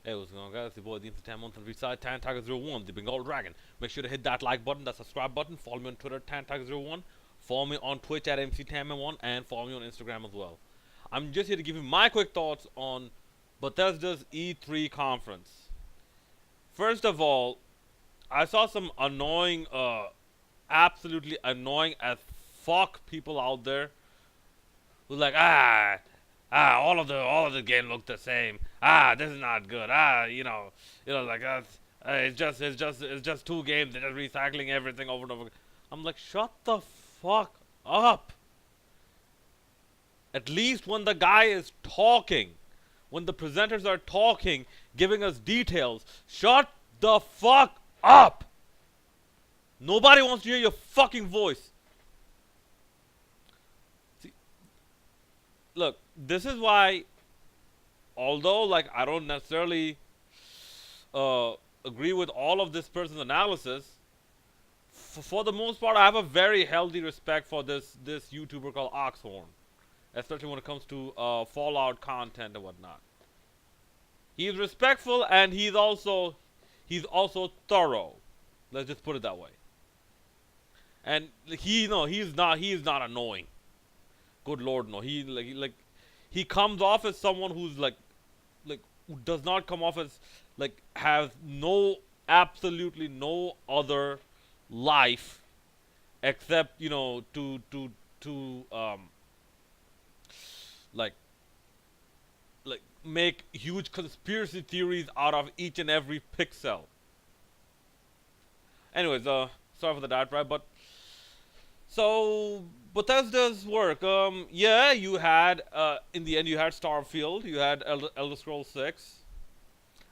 Hey, what's going on, guys? It's your boy, the Instant 10 month on Reside, Tan Tiger 01, the Bengal Dragon. Make sure to hit that like button, that subscribe button. Follow me on Twitter, Tan Tiger 01. Follow me on Twitch at MC1, and follow me on Instagram as well. I'm just here to give you my quick thoughts on Bethesda's E3 conference. First of all, I saw some annoying, absolutely annoying as fuck people out there who's like, all of the game look the same. This is not good. Like it's just two games. They're just recycling everything over and over. I'm like, shut the fuck up. At least when the guy is talking, when the presenters are talking, giving us details, shut the fuck up. Nobody wants to hear your fucking voice. See, look, this is why, although like I don't necessarily uh, agree with all of this person's analysis, for the most part, I have a very healthy respect for this YouTuber called Oxhorn, especially when it comes to Fallout content and whatnot. He's respectful and he's also thorough. Let's just put it that way. And he's not annoying. Good lord, no. He comes off as someone who's like who does not come off as like has no absolutely no other life except to like make huge conspiracy theories out of each and every pixel. Anyways, sorry for the diatribe, but so Bethesda's work. Yeah, you had in the end you had Starfield, you had Elder Scrolls 6.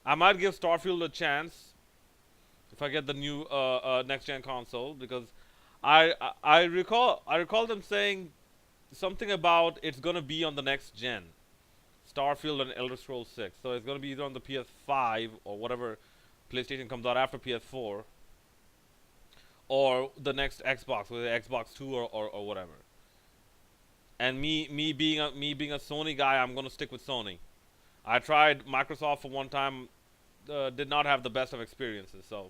I might give Starfield a chance if I get the new next gen console because I recall them saying something about it's gonna be on the next gen. Starfield and Elder Scrolls 6. So it's gonna be either on the PS5 or whatever PlayStation comes out after PS4, or the next Xbox, whether Xbox 2 or whatever. And me being a Sony guy, I'm gonna stick with Sony. I tried Microsoft for one time, did not have the best of experiences, so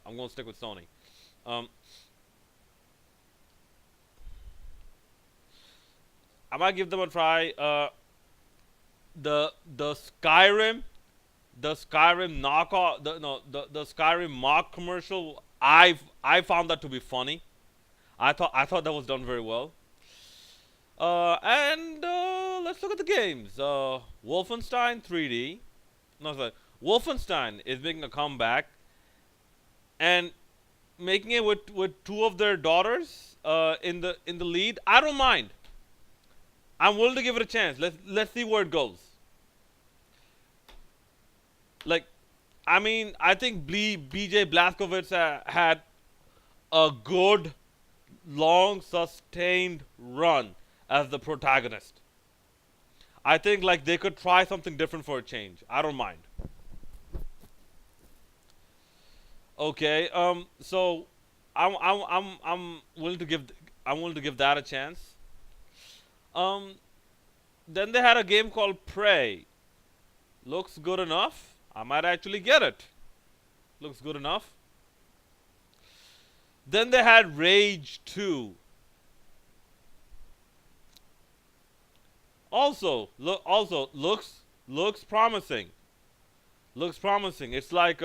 I'm gonna stick with Sony. Um, I might give them a try. The Skyrim, the Skyrim knockoff, the Skyrim mock commercial. I found that to be funny. I thought that was done very well. And let's look at the games. Wolfenstein 3D. No, sorry. Wolfenstein is making a comeback and making it with two of their daughters in the lead. I don't mind. I'm willing to give it a chance. Let's see where it goes. Like, I mean, I think BJ Blazkowicz had a good, long, sustained run as the protagonist. I think like they could try something different for a change. I don't mind. Okay. So I'm willing to give that a chance. Um. Then they had a game called Prey. Looks good enough. I might actually get it. Looks good enough. Then they had Rage 2. Also looks promising. Looks promising. It's like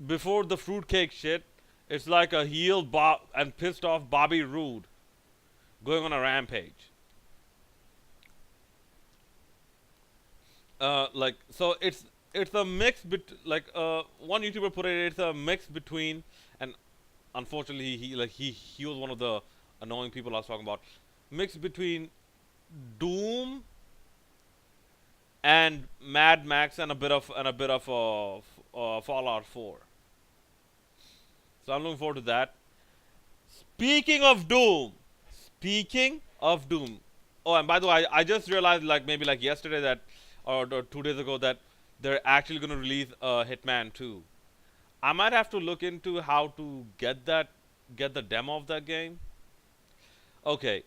before the fruitcake shit. It's like a healed and pissed off Bobby Roode going on a rampage. Like so it's a mix one YouTuber put it, it's a mix between, and unfortunately he was one of the annoying people I was talking about, mix between Doom and Mad Max and a bit of Fallout 4. So I'm looking forward to that. Speaking of Doom, speaking of Doom. Oh, and by the way, I just realized like maybe like yesterday that or 2 days ago that they're actually going to release Hitman 2. I might have to look into how to get the demo of that game. Okay.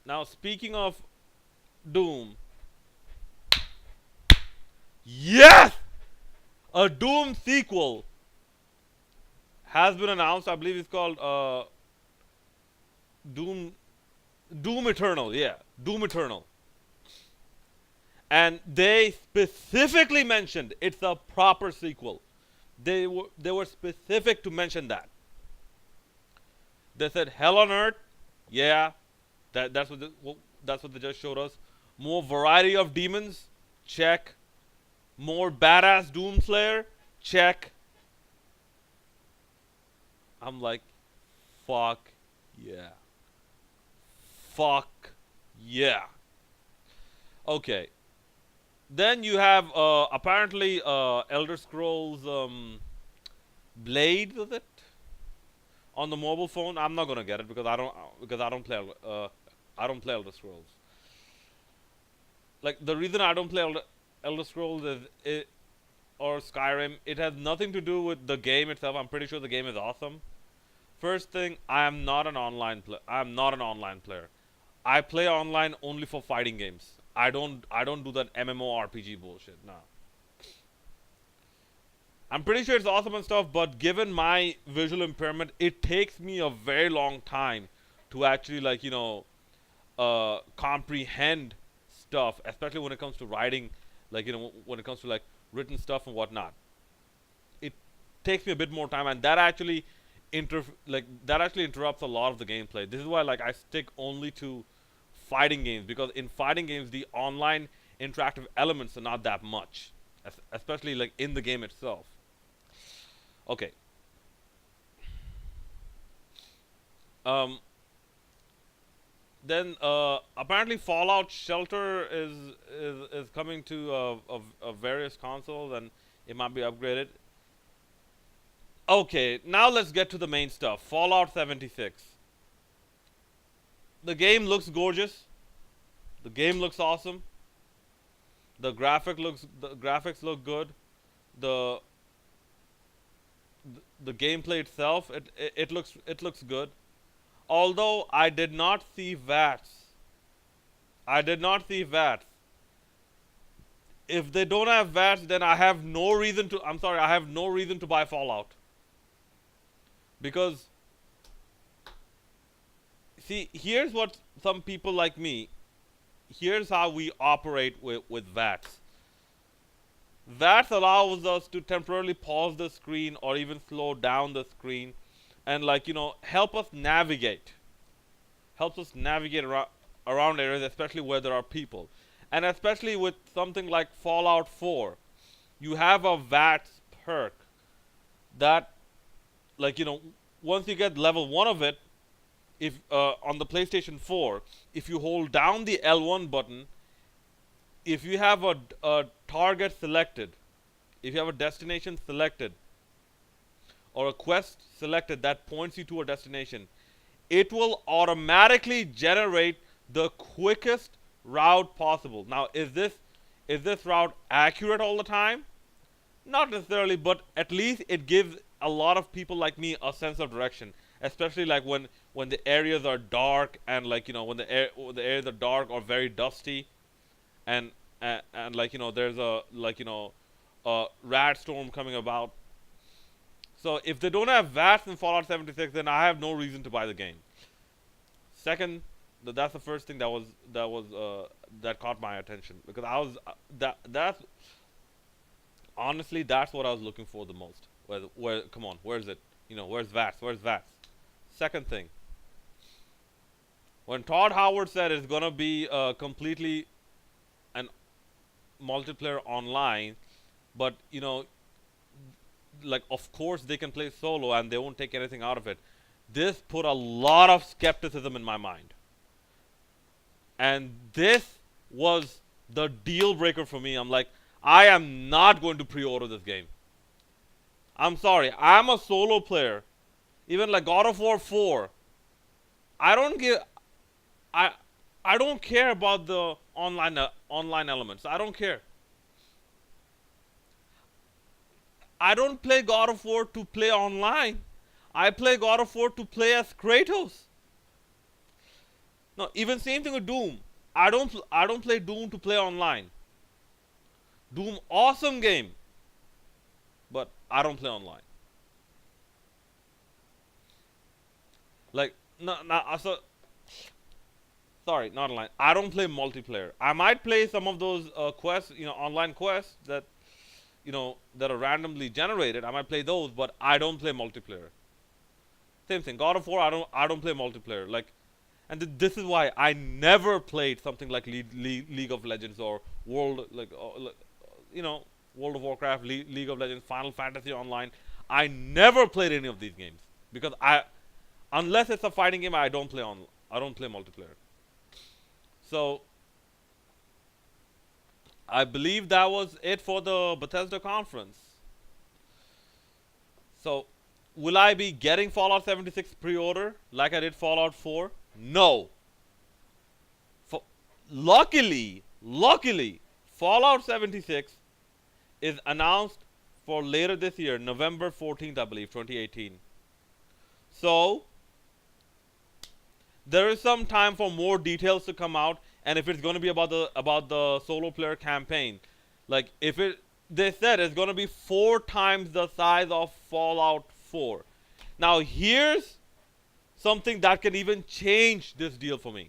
Now speaking of Doom, Yes! A Doom sequel has been announced. I believe it's called Doom Doom Eternal. Yeah, Doom Eternal. And they specifically mentioned it's a proper sequel. They were specific to mention that. They said Hell on Earth. Yeah, that's what they just showed us. More variety of demons. Check. More badass Doomslayer. Check. I'm like, fuck yeah. Fuck yeah. Okay. Then you have apparently Elder Scrolls Blade, was it? On the mobile phone. I'm not gonna get it because I don't play I don't play Elder Scrolls. Like the reason I don't play Elder Scrolls is or Skyrim. It has nothing to do with the game itself. I'm pretty sure the game is awesome. First thing, I am not an online player. I am not an online player. I play online only for fighting games. I don't do that MMORPG bullshit. No. I'm pretty sure it's awesome and stuff, but given my visual impairment, it takes me a very long time to actually comprehend stuff, especially when it comes to writing, when it comes to like written stuff and whatnot. It takes me a bit more time, and that actually interrupts a lot of the gameplay. This is why I stick only to fighting games, because in fighting games the online interactive elements are not that much, especially like in the game itself. Okay. Um, then apparently Fallout Shelter is coming to various consoles, and it might be upgraded. Okay, now let's get to the main stuff. Fallout 76. The game looks gorgeous. The game looks awesome. The graphics look good. The the gameplay itself, it looks good. Although I did not see VATs. I did not see VATs. If they don't have VATs, then I have no reason to. I'm sorry, I have no reason to buy Fallout. Because, see, here's what some people like me. Here's how we operate with VATs. VATs allows us to temporarily pause the screen or even slow down the screen, and help us navigate. Helps us navigate around areas, especially where there are people. And especially with something like Fallout 4, you have a VATS perk that, once you get level 1 of it, if on the PlayStation 4, if you hold down the L1 button, if you have a target selected, if you have a destination selected, or a quest selected that points you to a destination, it will automatically generate the quickest route possible. Now, is this route accurate all the time? Not necessarily, but at least it gives a lot of people like me a sense of direction, especially like when the areas are dark, and when the areas are dark or very dusty, and there's a rat storm coming about. So if they don't have VATS in Fallout 76, then I have no reason to buy the game. Second, that's the first thing that caught my attention, because I was that's honestly, that's what I was looking for the most. Where come on, where is it? Where's VATS? Where's VATS? Second thing, when Todd Howard said it's gonna be completely an multiplayer online, but of course they can play solo and they won't take anything out of it. This put a lot of skepticism in my mind, and this was the deal breaker for me. I'm like, I am not going to pre-order this game. I'm sorry, I'm a solo player. Even like God of War 4, I don't give I I don't care about the online elements. I don't care. I don't play God of War to play online. I play God of War to play as Kratos. No, even same thing with Doom. I don't play Doom to play online. Doom, awesome game, but I don't play online. Like, no, no, so sorry, not online. I don't play multiplayer. I might play some of those quests, online quests that are randomly generated. I might play those, but I don't play multiplayer. Same thing. God of War, I don't play multiplayer. Like, and this is why I never played something like League of Legends or you know, World of Warcraft, League of Legends, Final Fantasy Online. I never played any of these games because unless it's a fighting game, I don't play multiplayer. So I believe that was it for the Bethesda conference. So will I be getting Fallout 76 pre-order like I did Fallout 4? No. For, luckily, Fallout 76 is announced for later this year, November 14th, I believe, 2018. So there is some time for more details to come out, and if it's going to be about the solo player campaign, like if it they said it's going to be 4 times the size of Fallout 4. Now here's something that can even change this deal for me.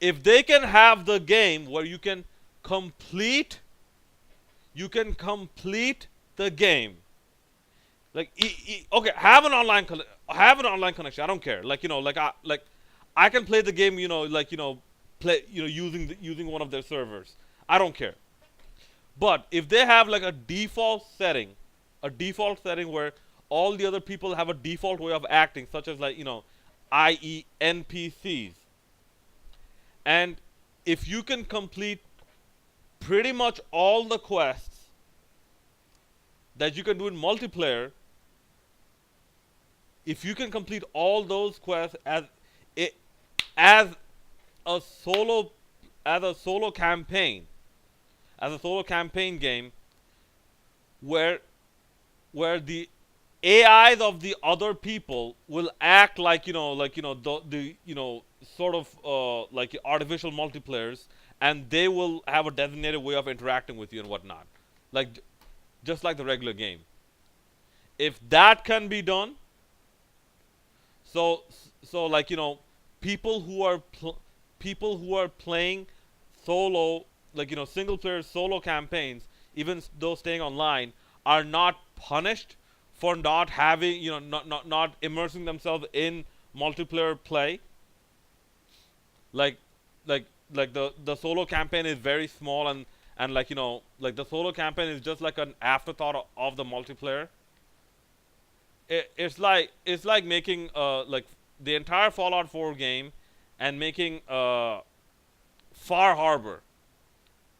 If they can have the game where complete you can complete the game, like okay, have an online connection. I don't care. I can play the game. Play using one of their servers. I don't care. But if they have like a default setting where all the other people have a default way of acting, such as i.e. NPCs, and if you can complete pretty much all the quests that you can do in multiplayer, if you can complete all those quests as a solo as a solo campaign game where the AIs of the other people will act like the sort of like artificial multiplayers, and they will have a designated way of interacting with you and whatnot, like just like the regular game. If that can be done, so people who are playing solo, single player solo campaigns, even though staying online, are not punished for not having not immersing themselves in multiplayer play. Like the solo campaign is very small, and the solo campaign is just like an afterthought of the multiplayer. It's like making like the entire Fallout 4 game and making Far Harbor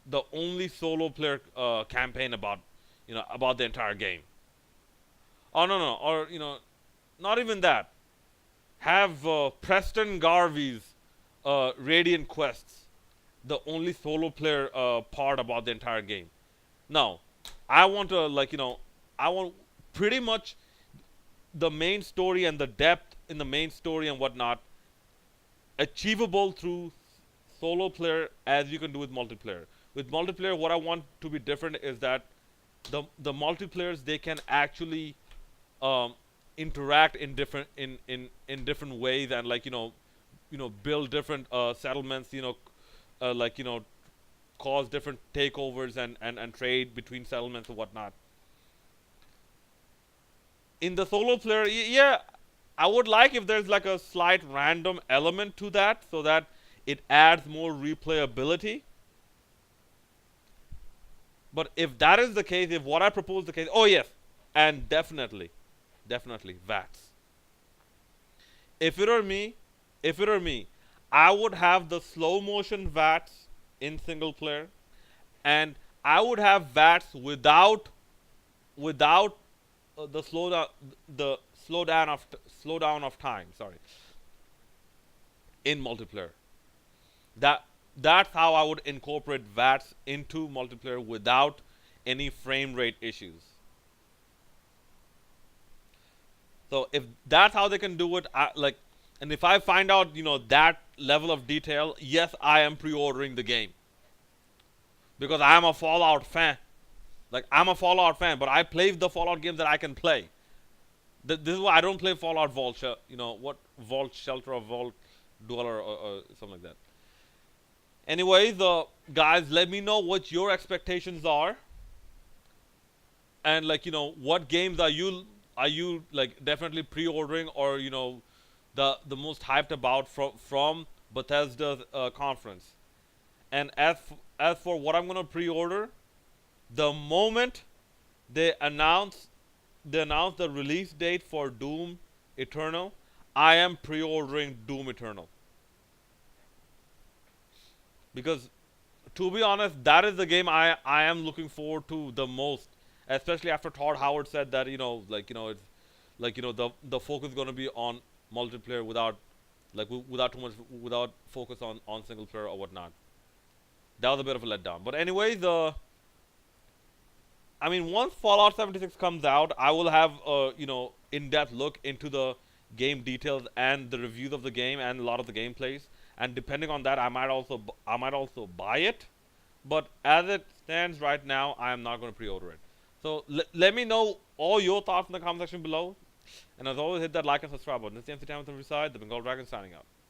the only solo player campaign about the entire game. Oh no, or not even that. Have Preston Garvey's Radiant Quests the only solo player part about the entire game. No, I want to I want pretty much the main story and the depth in the main story and whatnot achievable through solo player as you can do with multiplayer. With multiplayer, what I want to be different is that the multiplayers, they can actually interact in different ways, and build different settlements, cause different takeovers and trade between settlements and whatnot. In the solo player, yeah, I would like if there's like a slight random element to that, so that it adds more replayability. But if that is the case, if what I propose is the case, oh yes, and definitely VATS. If it were me, I would have the slow motion VATS in single player, and I would have VATS without the slowdown of time. Sorry, in multiplayer. That's how I would incorporate VATS into multiplayer without any frame rate issues. So if that's how they can do it, and if I find out that level of detail, yes, I am pre-ordering the game. because I am a Fallout fan. Like I'm a Fallout fan, but I play the Fallout games that I can play. This is why I don't play Fallout Vault, what Vault Shelter or Vault Dweller or something like that. Anyways, guys, let me know what your expectations are, and like what games are you like definitely pre-ordering, or the most hyped about from Bethesda's conference. And as for what I'm gonna pre-order, the moment they announce the release date for Doom Eternal, I am pre-ordering Doom Eternal, because to be honest, that is the game I am looking forward to the most, especially after Todd Howard said that it's like the focus is going to be on multiplayer without without too much without focus on single player or whatnot. That was a bit of a letdown. But anyways, I mean, once Fallout 76 comes out, I will have a in-depth look into the game details and the reviews of the game and a lot of the gameplays. And depending on that, I might also buy it. But as it stands right now, I am not going to pre-order it. So let me know all your thoughts in the comment section below. And as always, hit that like and subscribe button. This is the MC Time with the side, the Bengal Dragon signing out.